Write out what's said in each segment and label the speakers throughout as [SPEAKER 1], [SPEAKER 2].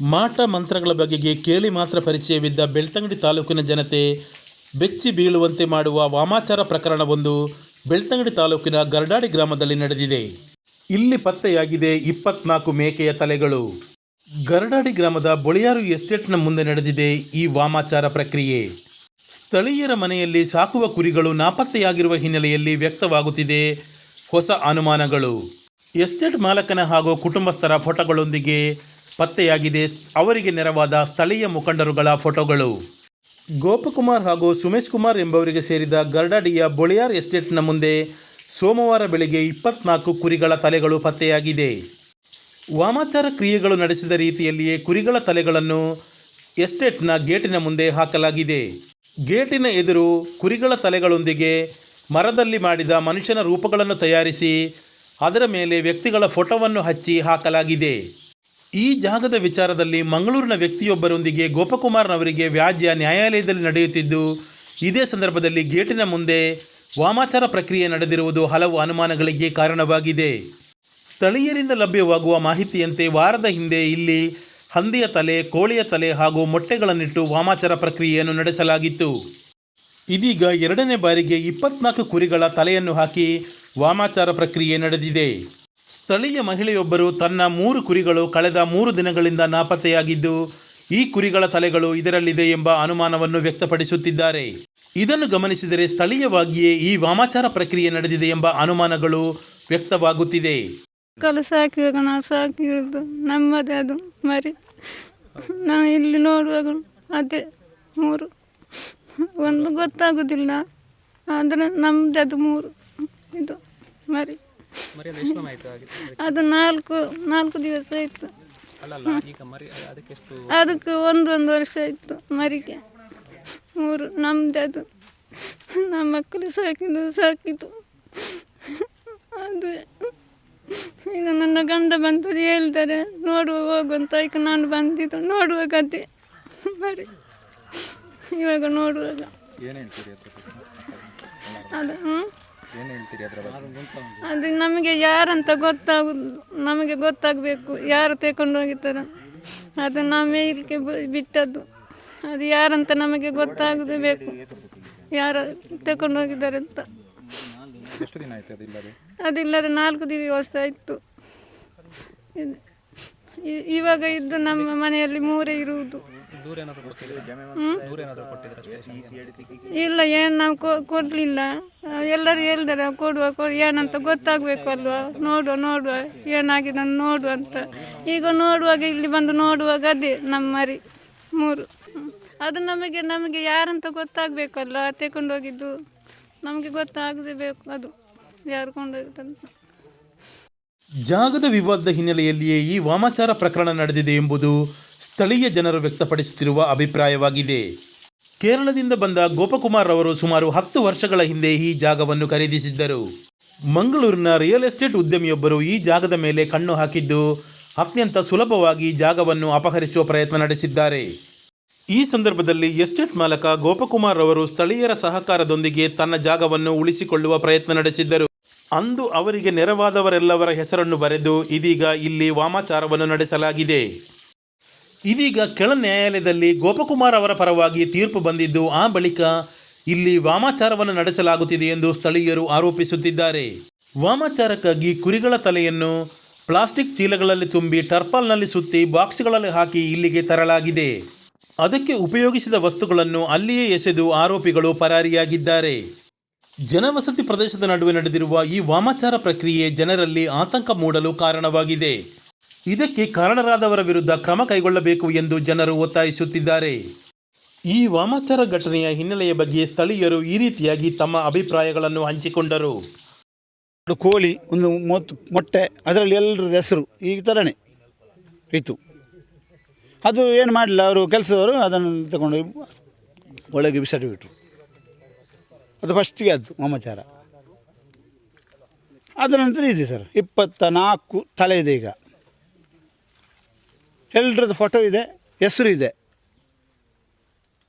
[SPEAKER 1] ಮಾಟ ಮಂತ್ರಗಳ ಬಗೆಗೆ ಕೇಳಿ ಮಾತ್ರ ಪರಿಚಯವಿದ್ದ ಬೆಳ್ತಂಗಡಿ ತಾಲೂಕಿನ ಜನತೆ ಬೆಚ್ಚಿ ಬೀಳುವಂತೆ ಮಾಡುವ ವಾಮಾಚಾರ ಪ್ರಕರಣವೊಂದು ಬೆಳ್ತಂಗಡಿ ತಾಲೂಕಿನ ಗರಡಾಡಿ ಗ್ರಾಮದಲ್ಲಿ ನಡೆದಿದೆ. ಇಲ್ಲಿ ಪತ್ತೆಯಾಗಿದೆ 24 ಮೇಕೆಯ ತಲೆಗಳು. ಗರಡಾಡಿ ಗ್ರಾಮದ ಬೊಳಿಯಾರು ಎಸ್ಟೇಟ್ನ ಮುಂದೆ ನಡೆದಿದೆ ಈ ವಾಮಾಚಾರ ಪ್ರಕ್ರಿಯೆ. ಸ್ಥಳೀಯರ ಮನೆಯಲ್ಲಿ ಸಾಕುವ ಕುರಿಗಳು ನಾಪತ್ತೆಯಾಗಿರುವ ಹಿನ್ನೆಲೆಯಲ್ಲಿ ವ್ಯಕ್ತವಾಗುತ್ತಿದೆ ಹೊಸ ಅನುಮಾನಗಳು. ಎಸ್ಟೇಟ್ ಮಾಲಕನ ಹಾಗೂ ಕುಟುಂಬಸ್ಥರ ಫೋಟೋಗಳೊಂದಿಗೆ ಪತ್ತೆಯಾಗಿದೆ ಅವರಿಗೆ ನೆರವಾದ ಸ್ಥಳೀಯ ಮುಖಂಡರುಗಳ ಫೋಟೋಗಳು. ಗೋಪಕುಮಾರ್ ಹಾಗೂ ಸುಮೇಶ್ ಕುಮಾರ್ ಎಂಬವರಿಗೆ ಸೇರಿದ ಗರಡಾಡಿಯ ಬೊಳಿಯಾರ್ ಎಸ್ಟೇಟ್ನ ಮುಂದೆ ಸೋಮವಾರ ಬೆಳಗ್ಗೆ 24 ಕುರಿಗಳ ತಲೆಗಳು ಪತ್ತೆಯಾಗಿದೆ. ವಾಮಾಚಾರ ಕ್ರಿಯೆಗಳು ನಡೆಸಿದ ರೀತಿಯಲ್ಲಿಯೇ ಕುರಿಗಳ ತಲೆಗಳನ್ನು ಎಸ್ಟೇಟ್ನ ಗೇಟಿನ ಮುಂದೆ ಹಾಕಲಾಗಿದೆ. ಗೇಟಿನ ಎದುರು ಕುರಿಗಳ ತಲೆಗಳೊಂದಿಗೆ ಮರದಲ್ಲಿ ಮಾಡಿದ ಮನುಷ್ಯನ ರೂಪಗಳನ್ನು ತಯಾರಿಸಿ ಅದರ ಮೇಲೆ ವ್ಯಕ್ತಿಗಳ ಫೋಟೋವನ್ನು ಹಚ್ಚಿ ಹಾಕಲಾಗಿದೆ. ಈ ಜಾಗದ ವಿಚಾರದಲ್ಲಿ ಮಂಗಳೂರಿನ ವ್ಯಕ್ತಿಯೊಬ್ಬರೊಂದಿಗೆ ಗೋಪಕುಮಾರ್ನವರಿಗೆ ವ್ಯಾಜ್ಯ ನ್ಯಾಯಾಲಯದಲ್ಲಿ ನಡೆಯುತ್ತಿದ್ದು, ಇದೇ ಸಂದರ್ಭದಲ್ಲಿ ಗೇಟಿನ ಮುಂದೆ ವಾಮಾಚಾರ ಪ್ರಕ್ರಿಯೆ ನಡೆದಿರುವುದು ಹಲವು ಅನುಮಾನಗಳಿಗೆ ಕಾರಣವಾಗಿದೆ. ಸ್ಥಳೀಯರಿಂದ ಲಭ್ಯವಾಗುವ ಮಾಹಿತಿಯಂತೆ ವಾರದ ಹಿಂದೆ ಇಲ್ಲಿ ಹಂದಿಯ ತಲೆ, ಕೋಳಿಯ ತಲೆ ಹಾಗೂ ಮೊಟ್ಟೆಗಳನ್ನಿಟ್ಟು ವಾಮಾಚಾರ ಪ್ರಕ್ರಿಯೆಯನ್ನು ನಡೆಸಲಾಗಿತ್ತು. ಇದೀಗ 2ನೇ ಬಾರಿಗೆ 24 ಕುರಿಗಳ ತಲೆಯನ್ನು ಹಾಕಿ ವಾಮಾಚಾರ ಪ್ರಕ್ರಿಯೆ ನಡೆದಿದೆ. ಸ್ಥಳೀಯ ಮಹಿಳೆಯೊಬ್ಬರು ತನ್ನ 3 ಕುರಿಗಳು ಕಳೆದ 3 ದಿನಗಳಿಂದ ನಾಪತ್ತೆಯಾಗಿದ್ದು, ಈ ಕುರಿಗಳ ತಲೆಗಳು ಇದರಲ್ಲಿದೆ ಎಂಬ ಅನುಮಾನವನ್ನು ವ್ಯಕ್ತಪಡಿಸುತ್ತಿದ್ದಾರೆ. ಇದನ್ನು ಗಮನಿಸಿದರೆ ಸ್ಥಳೀಯವಾಗಿಯೇ ಈ ವಾಮಾಚಾರ ಪ್ರಕ್ರಿಯೆ ನಡೆದಿದೆ ಎಂಬ ಅನುಮಾನಗಳು ವ್ಯಕ್ತವಾಗುತ್ತಿದೆ.
[SPEAKER 2] ಸಾಕಿವಾಗ ನಾವು ಸಾಕಿರೋದು ನಮ್ಮದೇ ಅದು ಮರಿ. ನಾವು ಇಲ್ಲಿ ನೋಡುವಾಗ ಅದೇ 3 ಒಂದು ಗೊತ್ತಾಗೋದಿಲ್ಲ, ಆದರೆ ನಮ್ಮದೇ ಅದು 3 ಇದು ಮರಿ. ಅದು 4 ದಿವಸ ಆಯಿತು. ಅದಕ್ಕೆ ಒಂದೊಂದು ವರ್ಷ ಆಯಿತು ಮರಿಗೆ. 3 ನಮ್ಮದೇ ಅದು. ನಮ್ಮ ಮಕ್ಕಳು ಸಾಕಿದ್ದು ಅದು. ಈಗ ನನ್ನ ಗಂಡ ಬಂತದ್ದು ಹೇಳ್ತಾರೆ ನೋಡುವ ಹೋಗುವಂತ. ಈಗ ನಾನು ಬಂದಿದ್ದು ನೋಡುವಾಗ ಅದೇ ಮರಿ. ಇವಾಗ ನೋಡುವಾಗ ಅದು ಅದು ನಮಗೆ ಯಾರಂತ ನಮಗೆ ಗೊತ್ತಾಗಬೇಕು, ಯಾರು ತಗೊಂಡು ಹೋಗಿದ್ದಾರೆ. ಅದು ನಾವು ಮೇಲಿಕ್ಕೆ ಬಿಟ್ಟದ್ದು. ಅದು ಯಾರಂತ ನಮಗೆ ಗೊತ್ತಾಗಬೇಕು, ಯಾರು ತಗೊಂಡು ಹೋಗಿದ್ದಾರೆ ಅಂತ. ಅದಿಲ್ಲದೆ 4 ದಿವಸ ಆಯಿತು. ಇವಾಗ ಇದ್ದು ನಮ್ಮ ಮನೆಯಲ್ಲಿ 3 ಇರುವುದು. ಇಲ್ಲ, ಏನು ನಾವು ಕೊಡಲಿಲ್ಲ. ಎಲ್ಲರೂ ಹೇಳಿದ್ದಾರೆ ಕೊಡುವ ಏನಂತ ಗೊತ್ತಾಗಬೇಕು ಅಲ್ವಾ. ನೋಡುವ ಏನಾಗಿದೆ ನೋಡುವ ಅಂತ. ಈಗ ನೋಡುವಾಗ ಇಲ್ಲಿ ಬಂದು ನೋಡುವಾಗ ಅದೇ ನಮ್ಮ ಮರಿ 3. ಅದು ನಮಗೆ ಯಾರಂತ ಗೊತ್ತಾಗಬೇಕಲ್ಲ. ತಗೊಂಡೋಗಿದ್ದು ನಮಗೆ ಗೊತ್ತಾಗಬೇಕು ಅದು ಯಾರು ಕೊಂಡೋಗಿದ್ದಂತ.
[SPEAKER 1] ಜಾಗದ ವಿವಾದದ ಹಿನ್ನೆಲೆಯಲ್ಲಿಯೇ ಈ ವಾಮಾಚಾರ ಪ್ರಕರಣ ನಡೆದಿದೆ ಎಂಬುದು ಸ್ಥಳೀಯ ಜನರು ವ್ಯಕ್ತಪಡಿಸುತ್ತಿರುವ ಅಭಿಪ್ರಾಯವಾಗಿದೆ. ಕೇರಳದಿಂದ ಬಂದ ಗೋಪಕುಮಾರ್ ಅವರು ಸುಮಾರು 10 ವರ್ಷಗಳ ಹಿಂದೆ ಈ ಜಾಗವನ್ನು ಖರೀದಿಸಿದ್ದರು. ಮಂಗಳೂರಿನ ರಿಯಲ್ ಎಸ್ಟೇಟ್ ಉದ್ಯಮಿಯೊಬ್ಬರು ಈ ಜಾಗದ ಮೇಲೆ ಕಣ್ಣು ಹಾಕಿದ್ದು ಅತ್ಯಂತ ಸುಲಭವಾಗಿ ಜಾಗವನ್ನು ಅಪಹರಿಸುವ ಪ್ರಯತ್ನ ನಡೆಸಿದ್ದಾರೆ. ಈ ಸಂದರ್ಭದಲ್ಲಿ ಎಸ್ಟೇಟ್ ಮಾಲಕ ಗೋಪಕುಮಾರ್ ಅವರು ಸ್ಥಳೀಯರ ಸಹಕಾರದೊಂದಿಗೆ ತನ್ನ ಜಾಗವನ್ನು ಉಳಿಸಿಕೊಳ್ಳುವ ಪ್ರಯತ್ನ ನಡೆಸಿದ್ದರು. ಅಂದು ಅವರಿಗೆ ನೆರವಾದವರೆಲ್ಲವರ ಹೆಸರನ್ನು ಬರೆದು ಇದೀಗ ಇಲ್ಲಿ ವಾಮಾಚಾರವನ್ನು ನಡೆಸಲಾಗಿದೆ. ಇದೀಗ ಕೆಳ ನ್ಯಾಯಾಲಯದಲ್ಲಿ ಗೋಪಕುಮಾರ್ ಅವರ ಪರವಾಗಿ ತೀರ್ಪು ಬಂದಿದ್ದು, ಆ ಬಳಿಕ ಇಲ್ಲಿ ವಾಮಾಚಾರವನ್ನು ನಡೆಸಲಾಗುತ್ತಿದೆ ಎಂದು ಸ್ಥಳೀಯರು ಆರೋಪಿಸುತ್ತಿದ್ದಾರೆ. ವಾಮಾಚಾರಕ್ಕಾಗಿ ಕುರಿಗಳ ತಲೆಯನ್ನು ಪ್ಲಾಸ್ಟಿಕ್ ಚೀಲಗಳಲ್ಲಿ ತುಂಬಿ ಟರ್ಪಾಲ್ನಲ್ಲಿ ಸುತ್ತಿ ಬಾಕ್ಸ್ಗಳಲ್ಲಿ ಹಾಕಿ ಇಲ್ಲಿಗೆ ತರಲಾಗಿದೆ. ಅದಕ್ಕೆ ಉಪಯೋಗಿಸಿದ ವಸ್ತುಗಳನ್ನು ಅಲ್ಲಿಯೇ ಎಸೆದು ಆರೋಪಿಗಳು ಪರಾರಿಯಾಗಿದ್ದಾರೆ. ಜನವಸತಿ ಪ್ರದೇಶದ ನಡುವೆ ನಡೆದಿರುವ ಈ ವಾಮಾಚಾರ ಪ್ರಕ್ರಿಯೆ ಜನರಲ್ಲಿ ಆತಂಕ ಮೂಡಲು ಕಾರಣವಾಗಿದೆ. ಇದಕ್ಕೆ ಕಾರಣರಾದವರ ವಿರುದ್ಧ ಕ್ರಮ ಕೈಗೊಳ್ಳಬೇಕು ಎಂದು ಜನರು ಒತ್ತಾಯಿಸುತ್ತಿದ್ದಾರೆ. ಈ ವಾಮಾಚಾರ ಘಟನೆಯ ಹಿನ್ನೆಲೆಯ ಬಗ್ಗೆ ಸ್ಥಳೀಯರು ಈ ರೀತಿಯಾಗಿ ತಮ್ಮ ಅಭಿಪ್ರಾಯಗಳನ್ನು ಹಂಚಿಕೊಂಡರು.
[SPEAKER 3] ಕೋಳಿ ಒಂದು 30 ಮೊಟ್ಟೆ, ಅದರಲ್ಲಿ ಎಲ್ಲರ ಹೆಸರು ಈ ಥರನೇ ಇತ್ತು. ಅದು ಏನು ಮಾಡಲಿಲ್ಲ, ಅವರು ಕೆಲಸದವರು ಅದನ್ನು ತಗೊಂಡು ಒಳಗೆ ಬಿಸಾಡಿಬಿಟ್ರು. ಅದು ಫಸ್ಟಿಗೆ ಅದು ವಾಮಾಚಾರ. ಅದರ ನಂತರ ಇದೆ ಸರ್ 24 ತಲೆ ಇದೆ. ಈಗ ಎಲ್ಲರದ್ದು ಫೋಟೋ ಇದೆ, ಹೆಸರು ಇದೆ.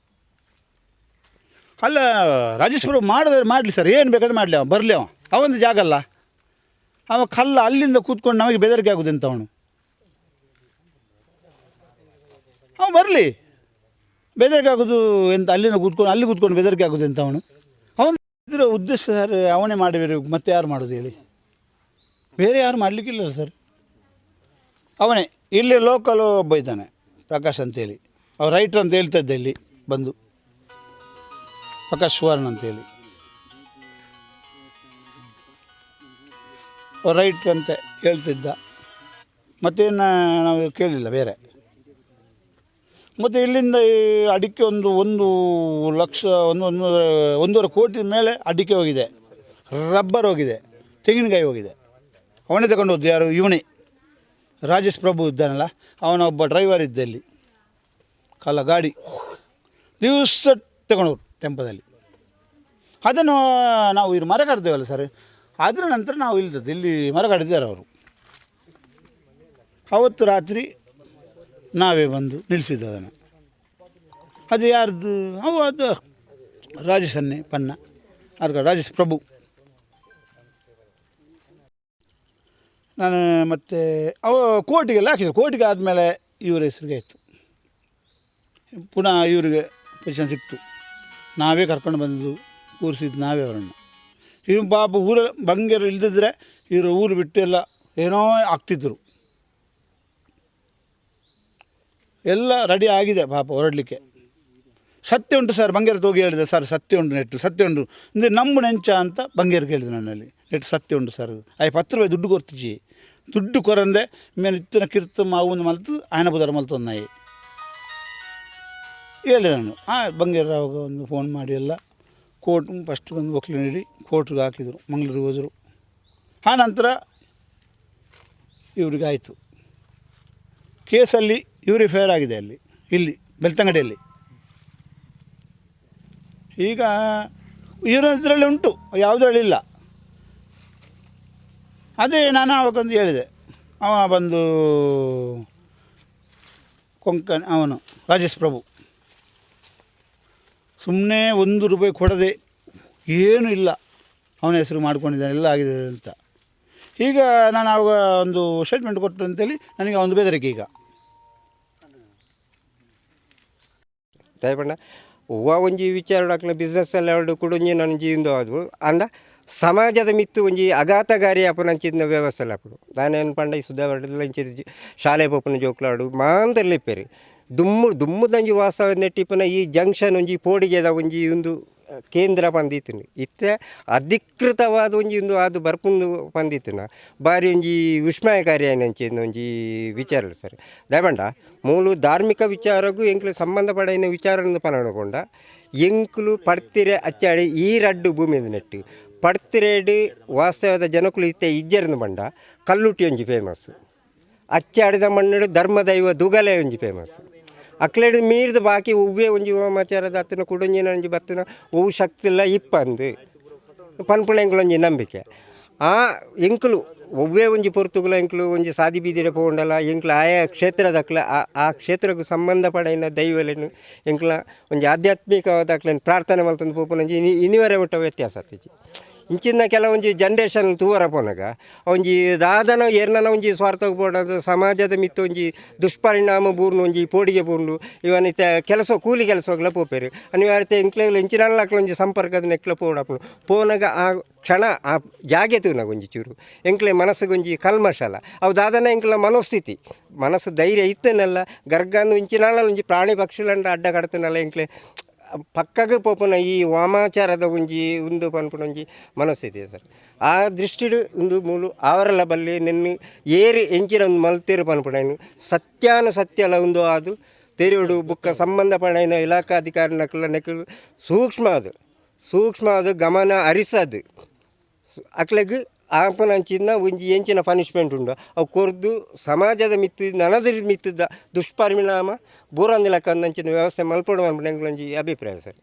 [SPEAKER 3] ಅಲ್ಲ, ರಾಜೇಶ್ವರ ಮಾಡಲಿ ಸರ್, ಏನು ಬೇಕಾದ್ರೆ ಮಾಡಲಿ. ಅವ ಬರಲಿ, ಅವೊಂದು ಜಾಗ ಅಲ್ಲ. ಅವ ಕಲ್ಲ ಅಲ್ಲಿಂದ ಕೂತ್ಕೊಂಡು ನಮಗೆ ಬೆದರಿಕೆ ಆಗೋದು ಅಂತ ಅವನು. ಅವನು ಬರಲಿ, ಬೆದರಿಕೆ ಆಗೋದು ಎಂತ? ಅಲ್ಲಿಂದ ಕೂತ್ಕೊಂಡು ಬೆದರಿಕೆ ಆಗೋದು ಎಂತ? ಅವನು ಇದರ ಉದ್ದೇಶ ಸರ್ ಅವನೇ ಮಾಡಿಬೇಕು, ಮತ್ತೆ ಯಾರು ಮಾಡೋದು ಹೇಳಿ? ಬೇರೆ ಯಾರು ಮಾಡಲಿಕ್ಕಿಲ್ಲ ಸರ್. ಅವನೇ ಇಲ್ಲಿ ಲೋಕಲ್ ಒಬ್ಬ ಇದ್ದಾನೆ ಪ್ರಕಾಶ್ ಅಂತೇಳಿ, ಅವ್ರು ರೈಟ್ರ್ ಅಂತ ಹೇಳ್ತಾ ಇದ್ದೆ ಇಲ್ಲಿ ಬಂದು, ಪ್ರಕಾಶ್ ಸುವರ್ಣ ಅಂತೇಳಿ, ಅವ್ರು ರೈಟ್ರ್ ಅಂತ ಹೇಳ್ತಿದ್ದ. ಮತ್ತೇನು ನಾವು ಕೇಳಲಿಲ್ಲ ಬೇರೆ. ಮತ್ತು ಇಲ್ಲಿಂದ ಈ ಅಡಿಕೆ ಒಂದು ಲಕ್ಷ, ಒಂದೂವರೆ ಕೋಟಿ ಮೇಲೆ ಅಡಿಕೆ ಹೋಗಿದೆ, ರಬ್ಬರ್ ಹೋಗಿದೆ, ತೆಂಗಿನಕಾಯಿ ಹೋಗಿದೆ. ಅವನೇ ತಗೊಂಡು ಹೋದ್ದು. ಯಾರು? ಇವನೇ ರಾಜೇಶ್ ಪ್ರಭು ಇದ್ದಾನಲ್ಲ, ಅವನೊಬ್ಬ ಡ್ರೈವರ್ ಇದ್ದ ಇಲ್ಲಿ, ಗಾಡಿ ದಿವಸ ತಗೊಂಡೋರು ಟೆಂಪೋದಲ್ಲಿ. ಅದನ್ನು ನಾವು ಇಲ್ಲಿ ಮರ ಕಡ್ತೇವಲ್ಲ ಸರ್, ಅದರ ನಂತರ ನಾವು ಇಲ್ಲಿ ಮರ ಕಡಿದ್ದಾರೆ ಅವರು. ಅವತ್ತು ರಾತ್ರಿ ನಾವೇ ಬಂದು ನಿಲ್ಲಿಸಿದ್ದು ಅದನ್ನು. ಅದು ಯಾರ್ದು? ಅದು ರಾಜೇಶನ್ನೇ ಪನ್ನ, ಅದಕ್ಕೆ ರಾಜೇಶ್ ಪ್ರಭು. ನಾನು ಮತ್ತು ಕೋರ್ಟಿಗೆಲ್ಲ ಹಾಕಿದ್ರು. ಕೋರ್ಟಿಗೆ ಆದಮೇಲೆ ಇವರ ಹೆಸರಿಗೆ ಆಯಿತು, ಪುನಃ ಇವರಿಗೆ ಪೊಸಿಷನ್ ಸಿಕ್ತು. ನಾವೇ ಕರ್ಕೊಂಡು ಬಂದು ಕೂರಿಸಿದ್ದು ನಾವೇ ಅವರನ್ನು. ಇವು ಪಾಪ ಊರಲ್ಲಿ ಬಂಗೇರು ಇಲ್ದಿದ್ರೆ ಇವರು ಊರು ಬಿಟ್ಟು ಎಲ್ಲ ಏನೋ ಆಗ್ತಿದ್ರು. ಎಲ್ಲ ರೆಡಿ ಆಗಿದೆ ಪಾಪ ಹೊರಡಲಿಕ್ಕೆ. ಸತ್ಯ ಉಂಟು ಸರ್, ಬಂಗೇರ ಹೋಗಿ ಹೇಳಿದೆ ಸರ್, ಸತ್ಯ ಉಂಟು ನೆಟ್ಟು, ಸತ್ಯ ಉಂಟು ಅಂದರೆ ನಂಬು ನೆಂಚ ಅಂತ ಬಂಗೇರು ಕೇಳಿದೆ ನನ್ನಲ್ಲಿ. ನೆಟ್ಟು ಸತ್ಯ ಉಂಟು ಸರ್, 10 ರೂಪಾಯಿ ದುಡ್ಡು ಕೊಡ್ತಿಜಿ, ದುಡ್ಡು ಕೊರಂದೆ ಮೇಲೆ ಇತ್ತಿನ ಕಿರ್ತ ಮಾವು ಮಲ್ತು ಆಯನ ಬುಧಾರ ಮಲ್ತೊಂದಾಯಿ ಹೇಳಿದೆ ನಾನು. ಬಂಗೇರ ಅವಾಗ ಒಂದು ಫೋನ್ ಮಾಡಿ ಎಲ್ಲ ಕೋರ್ಟ್ ಫಸ್ಟ್ ಒಂದು ವಕೀಲ ನೀಡಿ ಕೋರ್ಟ್ಗೆ ಹಾಕಿದರು, ಮಂಗಳೂರಿಗೆ ಹೋದರು. ಆ ನಂತರ ಇವ್ರಿಗೆ ಆಯಿತು ಕೇಸಲ್ಲಿ ಇವರಿಗೆ ಫೇರ್ ಆಗಿದೆ ಇಲ್ಲಿ ಬೆಳ್ತಂಗಡಿಯಲ್ಲಿ. ಈಗ ಇದರಲ್ಲಿ ಉಂಟು, ಯಾವುದರಲ್ಲಿ ಇಲ್ಲ. ಅದೇ ನಾನು ಆವಾಗೊಂದು ಹೇಳಿದೆ, ಅವ ಬಂದು ಕೊಂಕಣಿ, ಅವನು ರಾಜೇಶ್ ಪ್ರಭು ಸುಮ್ಮನೆ 1 ರೂಪಾಯಿ ಕೊಡದೆ ಏನೂ ಇಲ್ಲ, ಅವನ ಹೆಸರು ಮಾಡ್ಕೊಂಡಿದ್ದಾನೆ, ಎಲ್ಲ ಆಗಿದೆ ಅಂತ. ಈಗ ನಾನು ಆವಾಗ ಒಂದು ಸ್ಟೇಟ್ಮೆಂಟ್ ಕೊಟ್ಟು ಅಂತೇಳಿ ನನಗೆ ಒಂದು ಬೆದರಿಕೆ. ಈಗ
[SPEAKER 4] ದಯಪಂಡ ಹೂವು ಒಂಜಿ ವಿಚಾರ ಬಿಸ್ನೆಸ್ ಎಲ್ಲ ಎರಡು ಕೂಡ ನಾನು ಜೀವಿಂದು ಅದು ಅಂದ ಸಮಾಜದ ಮಿತ್ತು ಒಂಜಿ ಅಘಾತಗಾರಿ ಅಪನಂಚಿನ ವ್ಯವಸ್ಥೆ ಎಲ್ಲ ಅಪ್ಪಡು. ನಾನೇನು ಪಂಡ ಈ ಸುಧಾರಣೆ ಶಾಲೆ ಪಪ್ಪನ ಜೋಕ್ಲಾಡು ಮಾಂತರ್ಲಿಪ್ಪೇರಿ ದುಮ್ಮದಂಜಿ ವಾಸ್ತವ ನೆಟ್ಟಿಪ್ಪನ ಈ ಜಂಕ್ಷನ್ ಒಂಜಿ ಪೋಡಿಗೆದ ಒಂಜಿ ಒಂದು ಕೇಂದ್ರ ಪಂದಿತ್ತಿನ ಇತ್ತೆ ಅಧಿಕೃತವಾದ ಒಂದು ಅದು ಬರ್ಪುಂಡು ಪಂದಿತ್ತಿನ ಬಾರಿ ಒಂಜಿ ವಿಸ್ಮಯಕಾರಿ ಆಯ್ನಂಚಿನ ಒಂಜಿ ವಿಚಾರ ಸರ್. ದಯಪಂಡ ಮೂಲು ಧಾರ್ಮಿಕ ವಿಚಾರಗೂ ಎಂಕ್ಲು ಸಂಬಂಧಪಡಿನ ವಿಚಾರವನ್ನು ಪನಗೊಂಡ ಎಂಕ್ಲು ಪಡ್ತಿರೆ ಅಚ್ಚಾಡಿ ಈ ರಡ್ಡು ಭೂಮಿ ನೆಟ್ಟು ಪಡ್ತಿರೇಡು ವಾಸ್ತವದ ಜನಕುಲು ಇತ್ತೆ ಇಜ್ಜರ್ನ ಬಂಡ ಕಲ್ಲುಟಿ ಒಂಜಿ ಫೇಮಸ್, ಅಚ್ಚಾಡಿದ ಮಣ್ಣು ಧರ್ಮದೈವ ದುಗಲೆ ಒಂಜಿ ಫೇಮಸ್. ಅಕ್ಲೇಡು ಮೀರಿದ ಬಾಕಿ ಉವ್ವೇ ಒಂಜಿ ವಾಮಾಚಾರದ ಹತ್ತಿನ ಕುಡಂಜಿನ ಒಂಜಿ ಬತ್ತಿನ ಹೂವು ಶಕ್ತಿ ಇಲ್ಲ ಇಪ್ಪಂದು ಪನ್ಪುಣ ಎಂಕ್ಲೊಂಜಿ ನಂಬಿಕೆ. ಆ ಎಂಕ್ಲು ಒವ್ವೇ ಒಂಜಿ ಪೊರ್ತುಗುಲ ಎಂಕ್ಲು ಒಂಜಿ ಸಾದಿ ಬೀದಿಡೆ ಪೋಂಡಲ್ಲ ಎಂಕ್ಲು ಆಯಾ ಕ್ಷೇತ್ರದಕ್ಲ ಆ ಕ್ಷೇತ್ರಕ್ಕೆ ಸಂಬಂಧಪಡಿನ ದೈವಲೇನು ಎಂಕ್ಲ ಒಂಜಿ ಆಧ್ಯಾತ್ಮಿಕವಾದ ಅಕ್ಲೇನು ಪ್ರಾರ್ಥನೆ ಮಲ್ತಂದು ಪೋಪುನಂಜಿ ಇನಿವರೆ ಮುಟ್ಟ ವ್ಯತ್ಯಾಸ ಆಗ್ತೈತಿ. ಇಂಚಿನ ಕೆಲವೊಂಜಿ ಜನ್ರೇಷನ್ ತೂವರ ಪೋನಾಗ ಒಂಜಿ ದಾದನ ಏರ್ನ ಒಂಜಿ ಸ್ವಾರ್ಥಕ್ಕೆ ಬೋಡದು ಸಮಾಜದ ಮಿತ್ತ ಒಂಜಿ ದುಷ್ಪರಿಣಾಮ ಬೂರ್ನು ಒಂಜಿ ಪೋಡಿಗೆ ಬೂರ್ನು ಇವನಿತ ಕೆಲಸ ಕೂಲಿ ಕೆಲಸಗಳ ಪೋಪೇರು ಅನಿವಾರ್ಯತೆ ಎಂಕ್ಲೆಗಳು ಇಂಚಿನಲ್ಲಾಕ್ಲ ಒಂಜಿ ಸಂಪರ್ಕದ ನೆಕ್ಲ ಪೋಡಪ್ಪು ಪೋನಾಗ ಆ ಕ್ಷಣ ಆ ಜಾಗೆ ತೂನಾಗ ಒಂಜಿ ಚೂರು ಎಂಕ್ಲೆ ಮನಸ್ಸಿಗೆ ಒಂಜಿ ಕಲ್ಮಶಲ್ಲ ಅವು ದಾದನ ಎಂಕ್ಲ ಮನೋಸ್ಥಿತಿ ಮನಸ್ಸು ಧೈರ್ಯ ಇತ್ತನಲ್ಲ ಗರ್ಗಂದು ಇಂಚಿನಾಳ ಒಂಜಿ ಪ್ರಾಣಿ ಪಕ್ಷಿಗಳಂಡ ಅಡ್ಡ ಕಡ್ತನಲ್ಲ ಎಂಕ್ಲೆ ಪಕ್ಕಗೆ ಪೋಪುನ ಈ ವಾಮಾಚಾರದ ಒಂಜಿ ಒಂದು ಪನ್ಪುನ ಒಂಜಿ ಮನಸ್ಥಿತಿ ಸರ್. ಆ ದೃಷ್ಟಿಡು ಒಂದು ಮೂಲು ಅವರೆಲ್ಲ ಬಲ್ಲಿ ನೆನ್ನೆ ಏರಿ ಎಂಚಿನ ಒಂದು ಮಲ್ತೇರು ಪನ್ಪುಣನು ಸತ್ಯಾನುಸತ್ಯಲ ಒಂದು ಅದು ತೆರೆಯುಡು ಬುಕ್ಕ ಸಂಬಂಧಪಡಿನ ಇಲಾಖಾಧಿಕಾರಿನಕ್ಕೆಲ್ಲ ನೆಕ್ಕಲು ಸೂಕ್ಷ್ಮ ಅದು ಗಮನ ಹರಿಸದು ಅಕ್ಲೆಗ್ ಆಪನಂಚಿನ ಒಂಜಿ ಎಂಚಿನ ಪನಿಷ್ಮೆಂಟ್ ಉಂಡು ಅವು ಕೊರ್ದು ಸಮಾಜದ ನನದ ಮಿತ್ತದ ದುಷ್ಪರಿಣಾಮ ಬೂರಂದಿಲಕ್ಕ ಅಂದಂಚಿನ ವ್ಯವಸ್ಥೆ ಮಲ್ಪಡು ಮನ್ಪುಣ ಎಂಗ್ಲೊಂಜಿ ಅಭಿಪ್ರಾಯ ಸರ್.